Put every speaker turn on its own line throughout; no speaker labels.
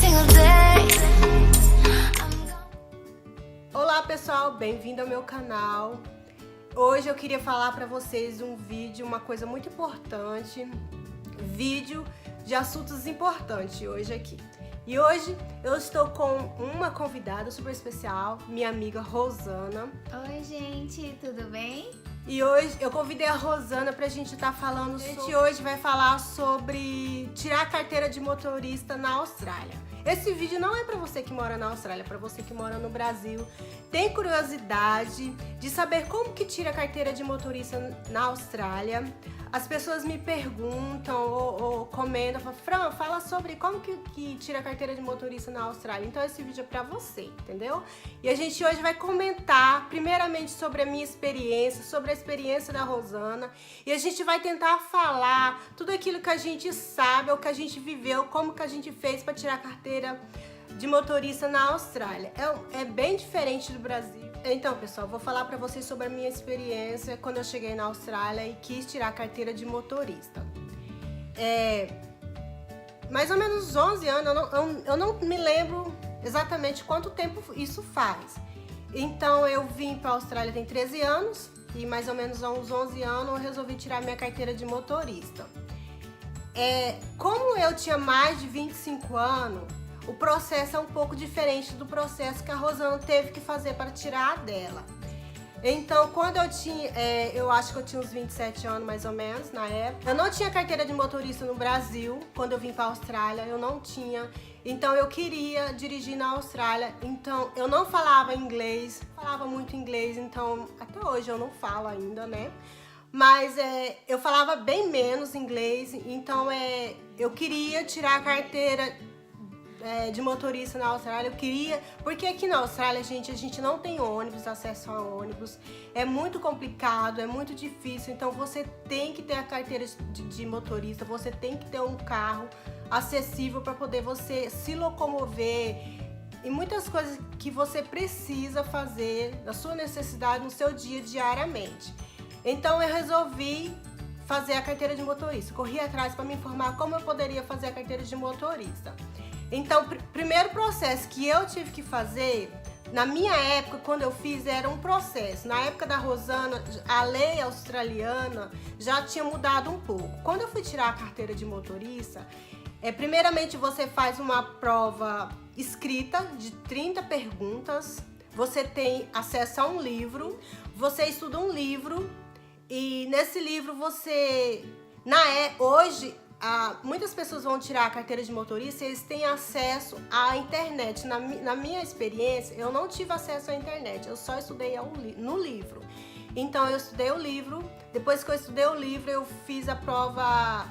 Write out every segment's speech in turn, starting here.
single day.
Olá pessoal, bem-vindo ao meu canal. Hoje eu queria falar para vocês um vídeo, uma coisa muito importante, vídeo de assuntos importantes hoje aqui. E hoje eu estou com uma convidada super especial, minha amiga Rosana.
Oi gente, tudo bem?
E hoje eu convidei a Rosana pra gente estar falando sobre... hoje vai falar sobre tirar a carteira de motorista na Austrália. Esse vídeo não é pra você que mora na Austrália, é pra você que mora no Brasil. Tem curiosidade de saber como que tira a carteira de motorista na Austrália. As pessoas me perguntam ou comentam, falam, Fran, fala sobre como que tira a carteira de motorista na Austrália. Então esse vídeo é pra você, entendeu? E a gente hoje vai comentar primeiramente sobre a minha experiência, sobre a experiência da Rosana. E a gente vai tentar falar tudo aquilo que a gente sabe, o que a gente viveu, como que a gente fez pra tirar a carteira de motorista na Austrália. É bem diferente do Brasil. Então, pessoal, vou falar pra vocês sobre a minha experiência quando eu cheguei na Austrália e quis tirar a carteira de motorista. Mais ou menos 11 anos, eu não me lembro exatamente quanto tempo isso faz. Então, eu vim pra Austrália tem 13 anos e mais ou menos há uns 11 anos eu resolvi tirar minha carteira de motorista. Como eu tinha mais de 25 anos, o processo é um pouco diferente do processo que a Rosana teve que fazer para tirar a dela. Então, quando eu tinha, eu acho que eu tinha uns 27 anos mais ou menos na época. Eu não tinha carteira de motorista no Brasil, quando eu vim para a Austrália, eu não tinha. Então, eu queria dirigir na Austrália, então eu não falava inglês, falava muito inglês, então até hoje eu não falo ainda, né? Mas eu falava bem menos inglês, então eu queria tirar a carteira de motorista na Austrália. Eu queria, porque aqui na Austrália, gente, a gente não tem ônibus, acesso a ônibus, é muito complicado, é muito difícil, então você tem que ter a carteira de motorista, você tem que ter um carro acessível para poder você se locomover e muitas coisas que você precisa fazer da sua necessidade no seu dia diariamente. Então eu resolvi fazer a carteira de motorista, corri atrás para me informar como eu poderia fazer a carteira de motorista. Então, primeiro processo que eu tive que fazer, na minha época, quando eu fiz, era um processo. Na época da Rosana, a lei australiana já tinha mudado um pouco. Quando eu fui tirar a carteira de motorista, primeiramente você faz uma prova escrita de 30 perguntas, você tem acesso a um livro, você estuda um livro e nesse livro você... Hoje... muitas pessoas vão tirar a carteira de motorista e eles têm acesso à internet. Na minha experiência, eu não tive acesso à internet, eu só estudei no livro. Então, eu estudei o livro, depois que eu estudei o livro, eu fiz a prova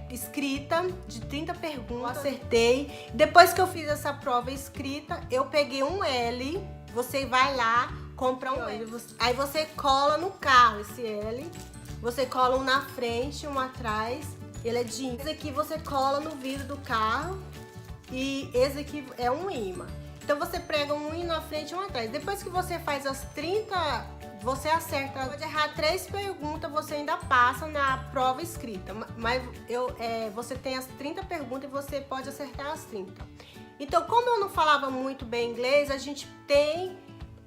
escrita de 30 perguntas, acertei. Depois que eu fiz essa prova escrita, eu peguei um L, você vai lá, compra um L, aí você cola no carro esse L, você cola um na frente, um atrás. Ele é de imã. Esse aqui você cola no vidro do carro e esse aqui é um imã. Então você prega um imã na frente e um atrás. Depois que você faz as 30, você acerta. Pode errar 3 perguntas, você ainda passa na prova escrita. Mas você tem as 30 perguntas e você pode acertar as 30. Então, como eu não falava muito bem inglês, a gente tem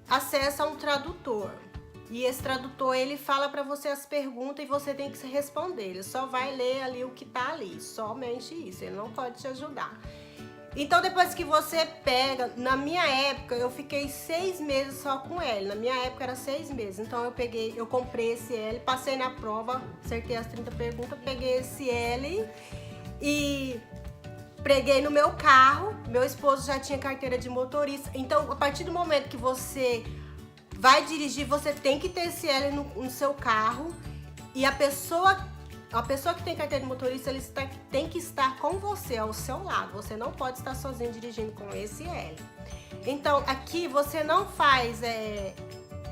acesso a um tradutor. E esse tradutor, ele fala pra você as perguntas e você tem que responder. Ele só vai ler ali o que tá ali, somente isso. Ele não pode te ajudar. Então, depois que você pega... Na minha época, eu fiquei 6 meses só com L. Na minha época, era 6 meses. Então, eu comprei esse L, passei na prova, acertei as 30 perguntas, peguei esse L e preguei no meu carro. Meu esposo já tinha carteira de motorista. Então, a partir do momento que você... vai dirigir, você tem que ter esse L no seu carro e a pessoa que tem carteira de motorista, ele tem que estar com você, ao seu lado. Você não pode estar sozinho dirigindo com esse L. Então, aqui você não faz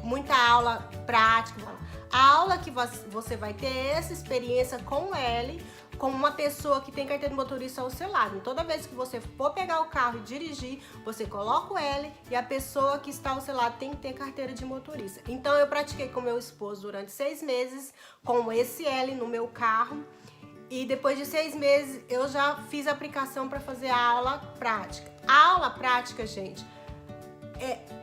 muita aula prática. A aula que você vai ter é essa experiência com o L, com uma pessoa que tem carteira de motorista ao seu lado. Toda vez que você for pegar o carro e dirigir, você coloca o L e a pessoa que está ao seu lado tem que ter carteira de motorista. Então eu pratiquei com meu esposo durante 6 meses com esse L no meu carro E depois de 6 meses eu já fiz a aplicação para fazer a aula prática. A aula prática, gente,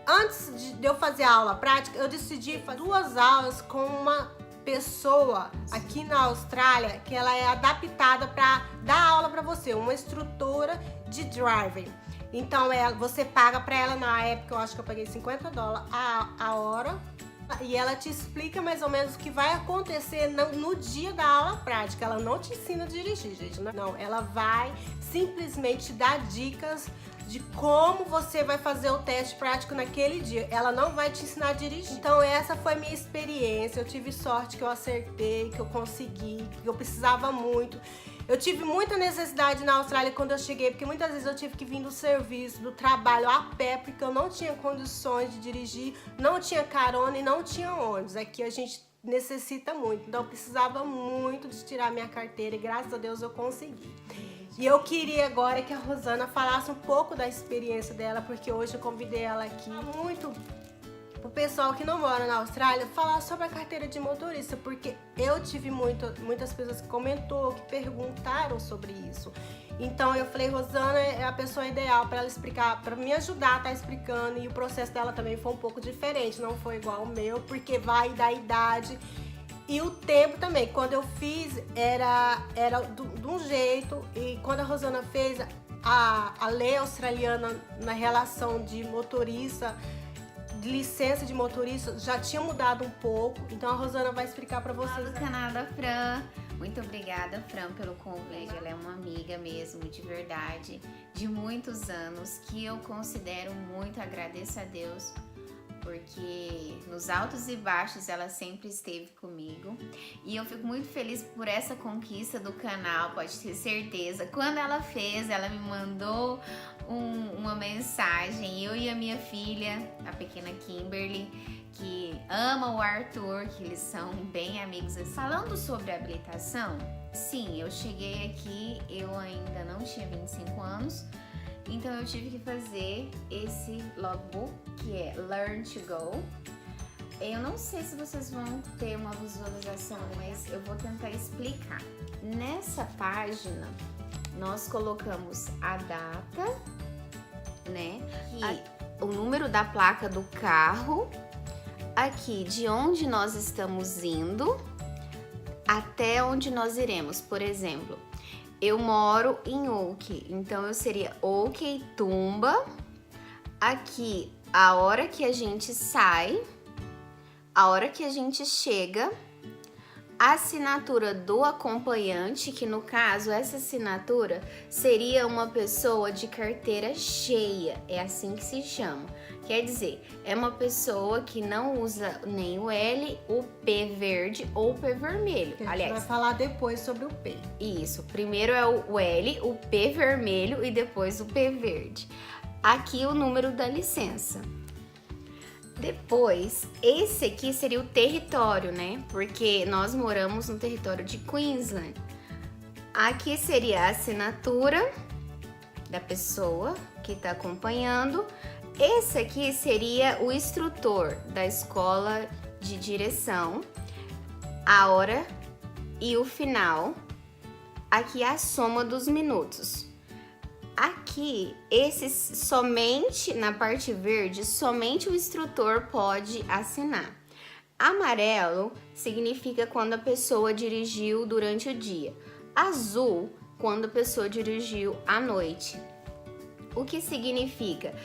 antes de eu fazer a aula prática, eu decidi fazer 2 aulas com uma pessoa aqui na Austrália que ela é adaptada para dar aula para você, uma instrutora de driving. Então você paga para ela, na época eu acho que eu paguei $50 a hora, e ela te explica mais ou menos o que vai acontecer no dia da aula prática. Ela não te ensina a dirigir, gente, não, ela vai simplesmente dar dicas de como você vai fazer o teste prático naquele dia. Ela não vai te ensinar a dirigir. Então essa foi a minha experiência. Eu tive sorte que eu acertei, que eu consegui, que eu precisava muito. Eu tive muita necessidade na Austrália quando eu cheguei, porque muitas vezes eu tive que vir do serviço, do trabalho a pé, porque eu não tinha condições de dirigir, não tinha carona e não tinha ônibus. Aqui a gente necessita muito, então eu precisava muito de tirar minha carteira e graças a Deus eu consegui. E eu queria agora que a Rosana falasse um pouco da experiência dela, porque hoje eu convidei ela aqui muito o pessoal que não mora na Austrália falar sobre a carteira de motorista, porque eu tive muitas pessoas que comentou, que perguntaram sobre isso. Então eu falei, Rosana é a pessoa ideal para ela explicar, para me ajudar a estar explicando, e o processo dela também foi um pouco diferente, não foi igual ao meu, porque vai da idade e o tempo também. Quando eu fiz era de um jeito, e quando a Rosana fez a lei australiana na relação de motorista, de licença de motorista, já tinha mudado um pouco, então a Rosana vai explicar para vocês.
Do canal da Fran. Muito obrigada, Fran, pelo convite. Ela é uma amiga mesmo, de verdade, de muitos anos, que eu considero muito, agradeço a Deus, porque nos altos e baixos ela sempre esteve comigo. E eu fico muito feliz por essa conquista do canal, pode ter certeza. Quando ela fez, ela me mandou uma mensagem, eu e a minha filha, a pequena Kimberly, que ama o Arthur, que eles são bem amigos assim. Falando sobre habilitação, sim, eu cheguei aqui, eu ainda não tinha 25 anos, então eu tive que fazer esse logbook, que é Learn to Go. Eu não sei se vocês vão ter uma visualização, mas eu vou tentar explicar. Nessa página, nós colocamos a data, né? E o número da placa do carro, aqui de onde nós estamos indo até onde nós iremos. Por exemplo, eu moro em Oak, então eu seria Oak Tumba. Aqui a hora que a gente sai, a hora que a gente chega, a assinatura do acompanhante, que no caso essa assinatura seria uma pessoa de carteira cheia, é assim que se chama. Quer dizer, é uma pessoa que não usa nem o L, o P verde ou o P vermelho.
A gente vai falar depois sobre o P.
Isso, primeiro é o L, o P vermelho e depois o P verde. Aqui o número da licença. Depois, esse aqui seria o território, né? Porque nós moramos no território de Queensland. Aqui seria a assinatura da pessoa que está acompanhando. Esse aqui seria o instrutor da escola de direção, a hora e o final. Aqui é a soma dos minutos. Aqui, somente na parte verde, somente o instrutor pode assinar. Amarelo significa quando a pessoa dirigiu durante o dia. Azul, quando a pessoa dirigiu à noite. O que significa?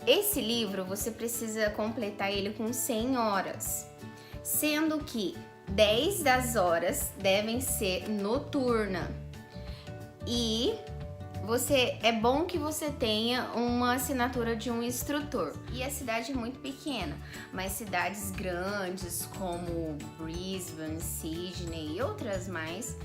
Esse livro você precisa completar ele com 100 horas, sendo que 10 das horas devem ser noturna. E é bom que você tenha uma assinatura de um instrutor. E a cidade é muito pequena, mas cidades grandes como Brisbane, Sydney e outras mais,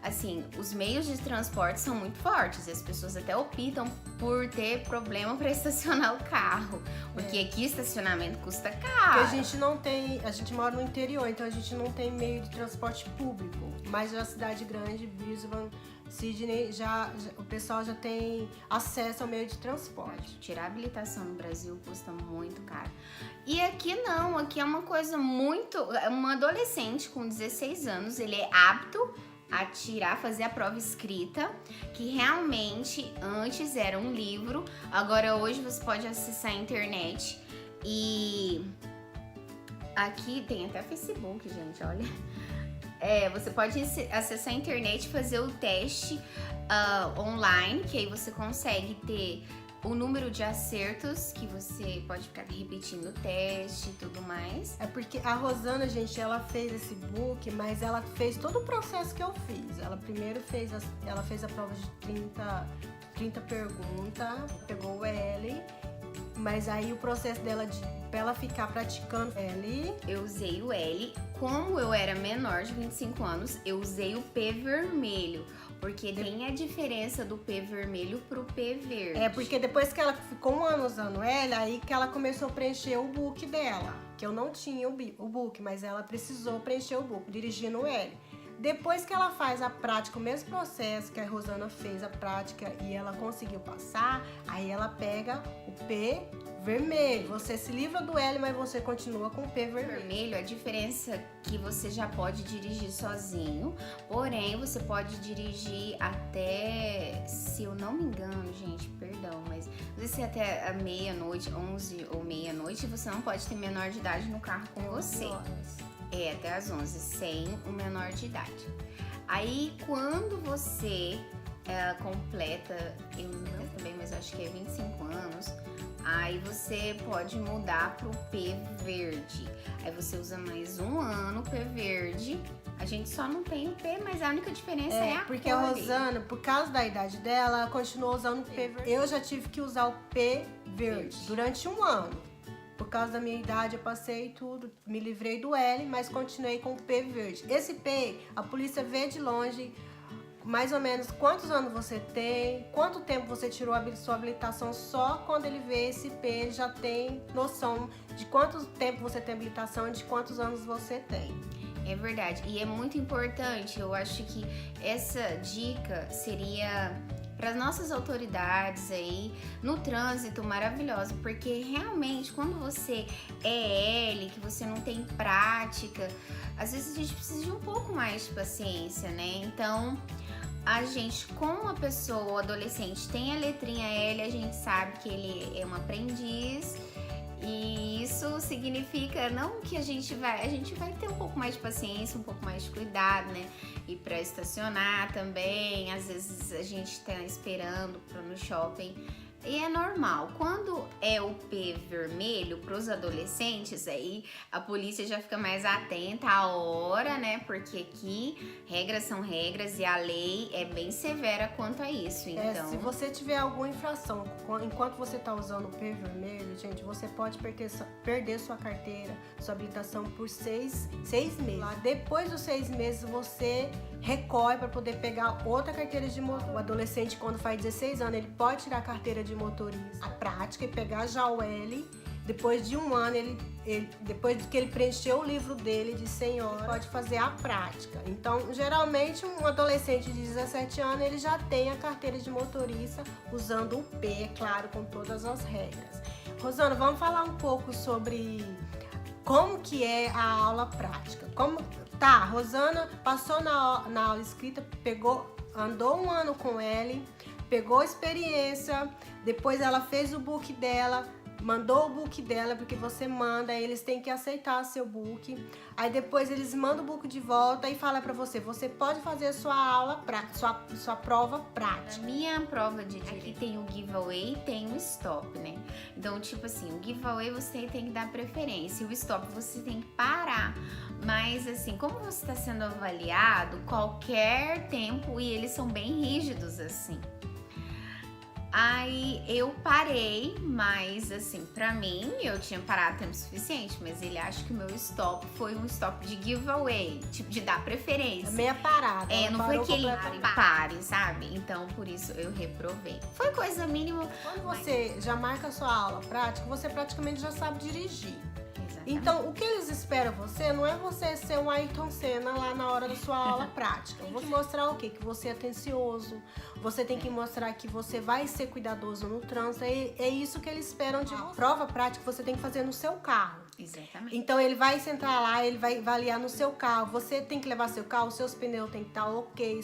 assim, os meios de transporte são muito fortes. As pessoas até optam por ter problema para estacionar o carro, porque aqui estacionamento custa caro.
Porque a gente mora no interior, então a gente não tem meio de transporte público. Mas na cidade grande, Brisbane, Sydney, o pessoal já tem acesso ao meio de transporte.
Tirar habilitação no Brasil custa muito caro. E aqui não, aqui é uma coisa muito... Um adolescente com 16 anos, ele é apto fazer a prova escrita, que realmente antes era um livro, agora hoje você pode acessar a internet e aqui tem até Facebook, gente, olha. Você pode acessar a internet e fazer o teste online, que aí você consegue ter o número de acertos, que você pode ficar repetindo o teste e tudo mais.
É porque a Rosana, gente, ela fez esse book, mas ela fez todo o processo que eu fiz. Ela primeiro fez a prova de 30 perguntas, pegou o L, mas aí o processo dela pra ela ficar praticando L.
Eu usei o L. Como eu era menor de 25 anos, eu usei o P vermelho. Porque tem a diferença do P vermelho pro P verde.
Porque depois que ela ficou um ano usando L, aí que ela começou a preencher o book dela. Que eu não tinha o book, mas ela precisou preencher o book, dirigindo o L. Depois que ela faz a prática, o mesmo processo que a Rosana fez a prática e ela conseguiu passar, aí ela pega o P vermelho. Você se livra do L, mas você continua com o P vermelho.
A diferença é que você já pode dirigir sozinho, porém você pode dirigir até, se eu não me engano, gente, perdão, mas você até a meia-noite, 11 ou meia-noite, você não pode ter menor de idade no carro com você. Até às 11, sem o menor de idade. Aí, quando você completa, eu não também, mas acho que é 25 anos, aí você pode mudar pro P verde. Aí você usa mais um ano P verde. A gente só não tem o P, mas a única diferença é a
porque
cor
a Rosana, por causa da idade dela, ela continuou usando o P verde. Eu já tive que usar o P verde durante um ano. Por causa da minha idade, eu passei tudo, me livrei do L, mas continuei com o P verde. Esse P, a polícia vê de longe mais ou menos quantos anos você tem, quanto tempo você tirou a sua habilitação. Só quando ele vê esse P, ele já tem noção de quanto tempo você tem habilitação e de quantos anos você tem.
É verdade, e é muito importante, eu acho que essa dica seria para as nossas autoridades aí no trânsito, maravilhosa, porque realmente quando você é L, que você não tem prática, às vezes a gente precisa de um pouco mais de paciência, né? Então, a gente, como uma pessoa, o adolescente, tem a letrinha L, a gente sabe que ele é um aprendiz. E isso significa não que a gente vai ter um pouco mais de paciência, um pouco mais de cuidado, né? E para estacionar também, às vezes a gente tá esperando para no shopping. E é normal. Quando é o P vermelho para os adolescentes, aí a polícia já fica mais atenta à hora, né? Porque aqui regras são regras e a lei é bem severa quanto a isso. Então,
se você tiver alguma infração enquanto você está usando o P vermelho, gente, você pode perder sua carteira, sua habilitação por 6 meses. Depois dos 6 meses, você recorre para poder pegar outra carteira de motorista. O adolescente, quando faz 16 anos, ele pode tirar a carteira de motorista, a prática, e pegar já o L. Depois de um ano, depois que ele preencheu o livro dele de 100 horas, ele pode fazer a prática. Então, geralmente, um adolescente de 17 anos, ele já tem a carteira de motorista usando o P, é claro, com todas as regras. Rosana, vamos falar um pouco sobre como que é a aula prática. Tá, Rosana passou na aula escrita, andou um ano com L, pegou experiência, depois ela fez o book dela, mandou o book dela, porque você manda, eles têm que aceitar seu book. Aí depois eles mandam o book de volta e fala pra você pode fazer a sua aula, sua prova prática.
A minha prova de aqui tem o giveaway e tem o stop, né? Então, tipo assim, o giveaway você tem que dar preferência, o stop você tem que parar. Mas assim, como você está sendo avaliado, qualquer tempo, e eles são bem rígidos assim. Aí eu parei, mas assim, pra mim, eu tinha parado tempo suficiente, mas ele acha que o meu stop foi um stop de giveaway, tipo, de dar preferência.
Meia parada.
Não foi que ele pare, sabe? Então, por isso, eu reprovei. Foi coisa mínima.
Quando você já marca a sua aula prática, você praticamente já sabe dirigir.
Exatamente.
Então, o que eles esperam você não é você ser um Ayrton Senna lá na hora da sua aula prática. Tem que mostrar o quê? Que você é atencioso, você tem que mostrar que você vai ser cuidadoso no trânsito. É isso que eles esperam de você. A prova prática você tem que fazer no seu carro.
Exatamente.
Então ele vai sentar lá, ele vai avaliar no seu carro. Você tem que levar seu carro, os seus pneus tem que estar ok,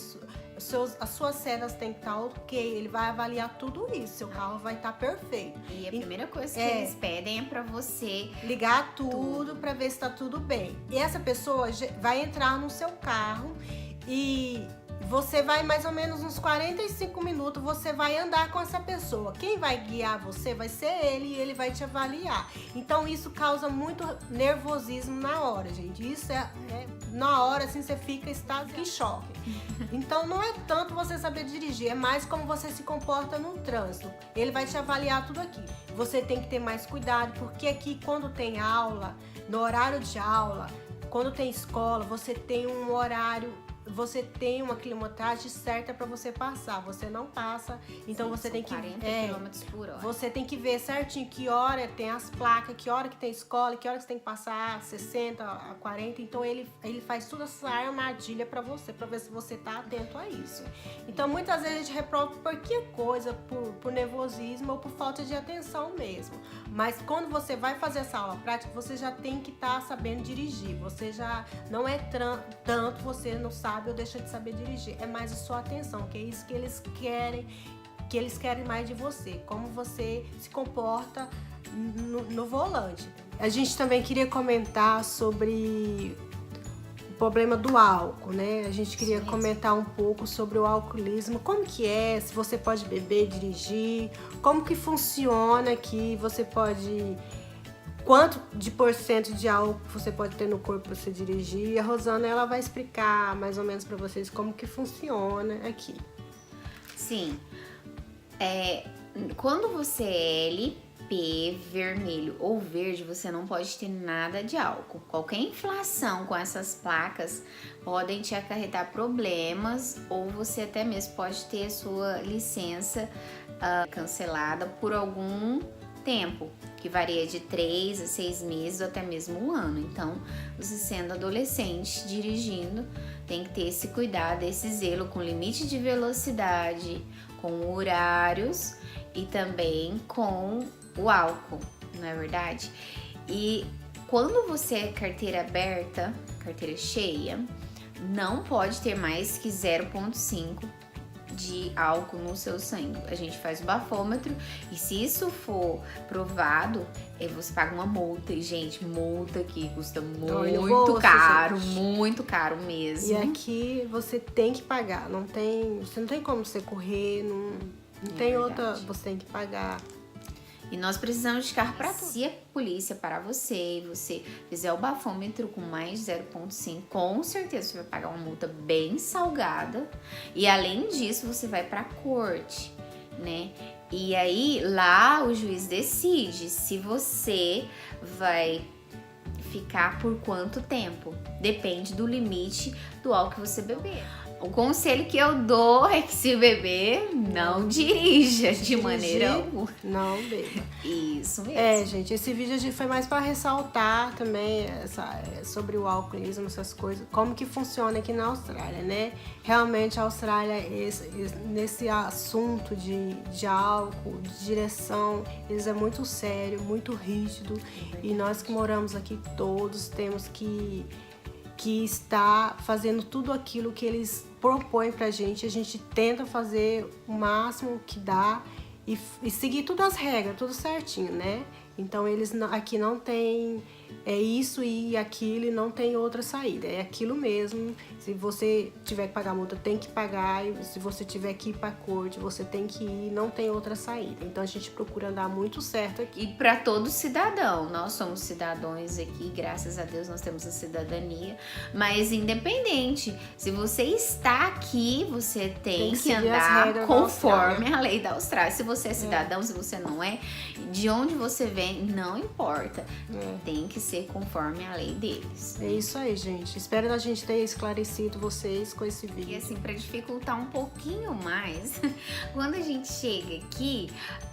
as suas sedas tem que estar ok. Ele vai avaliar tudo isso, seu carro vai estar perfeito.
E a primeira coisa que eles pedem é pra você
ligar tudo para ver se tá tudo bem. E essa pessoa vai entrar no seu carro e você vai mais ou menos uns 45 minutos, você vai andar com essa pessoa. Quem vai guiar você vai ser ele e ele vai te avaliar. Então isso causa muito nervosismo na hora, gente. Isso na hora assim você fica em choque. Então não é tanto você saber dirigir, é mais como você se comporta no trânsito. Ele vai te avaliar tudo aqui. Você tem que ter mais cuidado, porque aqui quando tem aula, no horário de aula, quando tem escola, você tem um horário, você tem uma quilometragem certa para você passar. Você não passa, então você tem que
40 km por hora.
Você tem que ver certinho que hora tem as placas, que hora que tem escola, que hora que você tem que passar 60 a 40. Então ele faz toda essa armadilha para ver se você tá atento a isso. Então muitas vezes a gente reprova por qualquer coisa, por nervosismo ou por falta de atenção mesmo. Mas quando você vai fazer essa aula prática, você já tem que estar sabendo dirigir. Você já não é tanto, você não sabe ou deixa de saber dirigir. É mais a sua atenção, que é isso que eles querem mais de você. Como você se comporta no volante. A gente também queria comentar sobre o problema do álcool, né? A gente queria comentar um pouco sobre o alcoolismo. Como que é? Se você pode beber e dirigir? Como que funciona aqui? Você pode... Quanto de porcento de álcool você pode ter no corpo para você dirigir? A Rosana, ela vai explicar mais ou menos para vocês como que funciona aqui.
Sim. Quando você é LP, vermelho ou verde, você não pode ter nada de álcool. Qualquer inflação com essas placas podem te acarretar problemas, ou você até mesmo pode ter sua licença cancelada por algum tempo, que varia de 3 a 6 meses ou até mesmo um ano. Então, você sendo adolescente dirigindo, tem que ter esse cuidado, esse zelo com limite de velocidade, com horários e também com o álcool, não é verdade? E quando você é carteira aberta, carteira cheia, não pode ter mais que 0,5 de álcool no seu sangue. A gente faz o bafômetro e se isso for provado, você paga uma multa. E, gente, multa aqui custa muito caro, muito caro mesmo.
E aqui você tem que pagar, você não tem como você correr, não tem outra, você tem que pagar.
E nós precisamos de carro para tudo. Se a polícia parar você e você fizer o bafômetro com mais de 0,5, com certeza você vai pagar uma multa bem salgada. E além disso, você vai para a corte, né? E aí lá o juiz decide se você vai ficar por quanto tempo. Depende do limite do álcool que você beber. O conselho que eu dou é que se beber, não dirija de maneira alguma.
Não beba.
Isso mesmo.
Gente, esse vídeo foi mais para ressaltar também sobre o alcoolismo, essas coisas, como que funciona aqui na Austrália, né? Realmente a Austrália, nesse assunto de álcool, de direção, eles é muito sério, muito rígido. E nós que moramos aqui todos temos que está fazendo tudo aquilo que eles propõem pra gente. A gente tenta fazer o máximo que dá e seguir todas as regras, tudo certinho, né? Então eles aqui não tem isso e aquilo e não tem outra saída. É aquilo mesmo. Se você tiver que pagar multa, tem que pagar. E se você tiver que ir pra corte, você tem que ir. Não tem outra saída. Então a gente procura andar muito certo aqui.
E para todo cidadão. Nós somos cidadãos aqui, graças a Deus nós temos a cidadania. Mas independente, se você está aqui, você tem que andar conforme a lei da Austrália. Se você é cidadão, se você não é, de onde você vem, não importa. Tem que ser conforme a lei deles.
É isso aí, gente. Espero a gente ter esclarecido vocês com esse vídeo.
E assim, para dificultar um pouquinho mais, quando a gente chega aqui,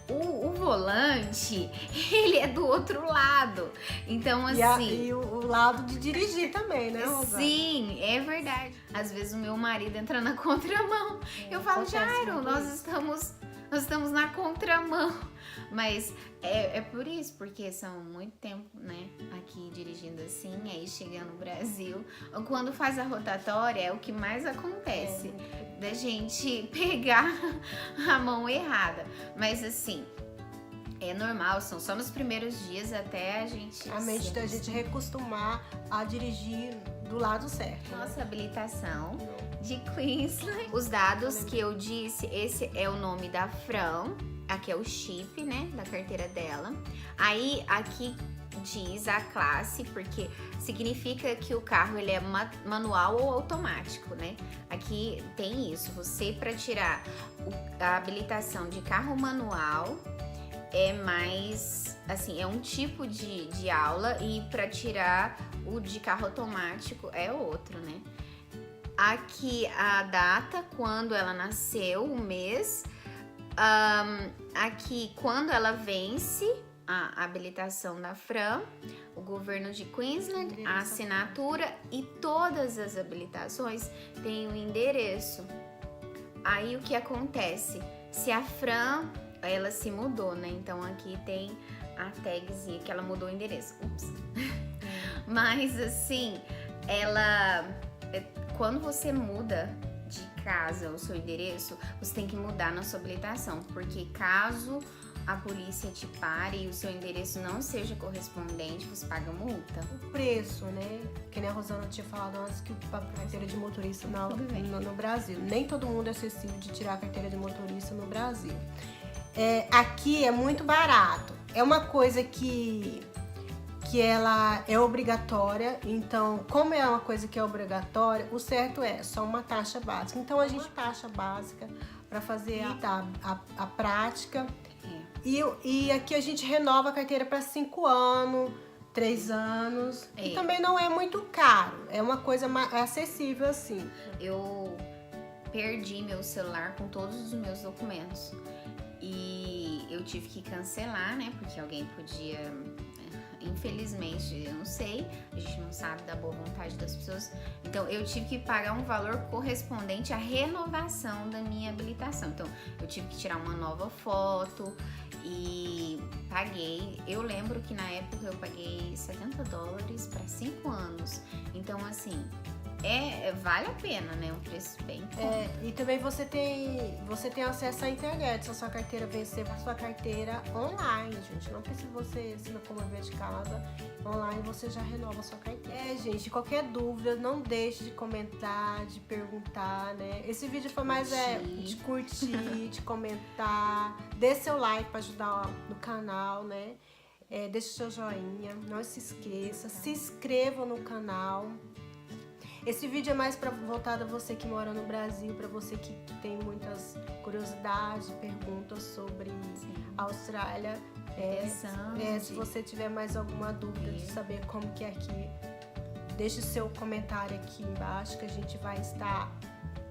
o volante, ele é do outro lado. Então, assim...
E o lado de dirigir também, né, Rosana?
Sim, é verdade. Às vezes o meu marido entra na contramão. Eu falo, Jairo, nós estamos nós estamos na contramão. Mas é por isso, porque são muito tempo, né, aqui dirigindo assim, aí chegando no Brasil. Quando faz a rotatória, é o que mais acontece, da gente pegar a mão errada. Mas assim, é normal, são só nos primeiros dias até a gente...
A mente da gente recostumar a dirigir do lado certo.
Nossa habilitação de Queensland. Os dados que eu disse, esse é o nome da Fran, aqui é o chip, né, da carteira dela. Aí aqui diz a classe, porque significa que o carro ele é manual ou automático, né? Aqui tem isso, você para tirar a habilitação de carro manual é mais, assim, é um tipo de aula, e para tirar o de carro automático é outro, né? Aqui a data, quando ela nasceu, o mês. Aqui quando ela vence a habilitação da Fran, o governo de Queensland, a assinatura, e todas as habilitações têm um endereço. Aí o que acontece? Se a Fran, ela se mudou, né? Então aqui tem a tagzinha que ela mudou o endereço. Ups. Mas assim, ela, quando você muda de casa o seu endereço, você tem que mudar na sua habilitação, porque caso a polícia te pare e o seu endereço não seja correspondente, você paga multa.
O preço, né? Que nem a Rosana tinha falado antes, que a carteira de motorista no Brasil. Nem todo mundo é acessível de tirar a carteira de motorista no Brasil. Aqui é muito barato. É uma coisa que ela é obrigatória, então, como é uma coisa que é obrigatória, o certo é só uma taxa básica. Então, a gente taxa básica para fazer a prática. E aqui a gente renova a carteira para 5 anos, 3 anos. E também não é muito caro, é uma coisa acessível assim.
Eu perdi meu celular com todos os meus documentos. E eu tive que cancelar, né? Porque alguém podia... Infelizmente, eu não sei, a gente não sabe da boa vontade das pessoas. Então, eu tive que pagar um valor correspondente à renovação da minha habilitação. Então, eu tive que tirar uma nova foto e paguei. Eu lembro que na época eu paguei $70 para 5 anos. Então, assim, vale a pena, né? Um preço bem conto.
E também você tem acesso à internet. Se a sua carteira vencer, a sua carteira online, gente. Não precisa você se locomover de casa. Online você já renova a sua carteira. Gente, qualquer dúvida, não deixe de comentar, de perguntar, né? Esse vídeo foi mais de curtir, de comentar. Dê seu like para ajudar no canal, né? Deixe seu joinha, não se esqueça. Se inscreva no canal. Esse vídeo é mais voltado a você que mora no Brasil, para você que tem muitas curiosidades, perguntas sobre a Austrália. Se você tiver mais alguma dúvida de saber como que é aqui, deixe seu comentário aqui embaixo, que a gente vai estar,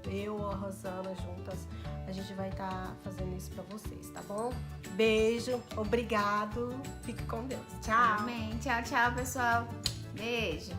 eu ou a Rosana juntas, a gente vai estar fazendo isso para vocês, tá bom? Beijo, obrigado, fique com Deus. Tchau.
Amém. Tchau, tchau, pessoal. Beijo.